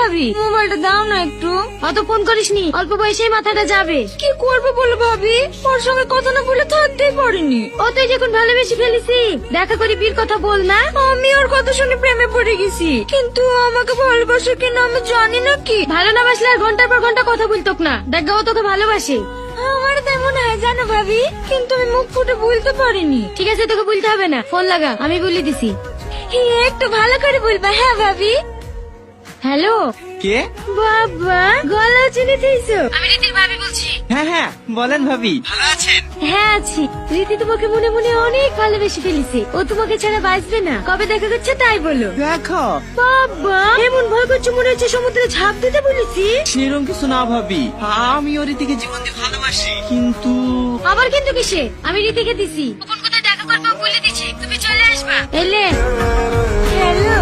ভাবি মোবাইলটা দাও না একটু। অত ফোন করিসনি, অল্প বয়সেই মাথাটা যাবে। কি করবো বলো ভাবি, ওর সঙ্গে কথা না বলে থাকতেই পারিনি। ও তুই যখন ভালোবেসে ফেলেছি, দেখা করে বিয়ের কথা বল না। আমি ওর কথা শুনে প্রেমে পড়ে গেছি, কিন্তু আমাকে ভালোবাসে কিনা আমি জানি না। কি ভালো না বাসলে আর ঘন্টার পর ঘন্টা কথা বলতোক না। দেখ ও তোকে ভালোবাসে। আমার তাই মনে হয় জানো ভাবি, কিন্তু আমি মুখ ফুটে বলতে পারিনি। ঠিক আছে, তোকে বলতে হবে না, ফোন লাগা, আমি বলে দিছি। একটু ভালো করে বলবা। হ্যাঁ ভাবি। হ্যালো কে? বাবা, গলা চিনে দিয়েছো? আমি রীতির ভাবি বলছি। হ্যাঁ হ্যাঁ, বলেন ভাবি, ভালো আছেন? হ্যাঁ আছি। রীতি তোমাকে মনে মনে অনেক ভালোবেসে ফেলেছে। ও তোমাকে ছাড়া বাঁচবে না। কবে দেখা করছে তাই বলো। দেখো, বাবা, এমন ভয় করছে মনে হচ্ছে সমুদ্রে ঝাঁপ দিতে বলেছি। সেরকম কিছু না ভাবি, আমি ওর থেকে জীবন দিয়ে ভালোবাসি, কিন্তু আবার কিন্তু কিসে? আমি রীতিকে দিছি, কোন কোথায় দেখা করবো বলে দিছি, তুমি চলে আসবা। এলে হ্যালো।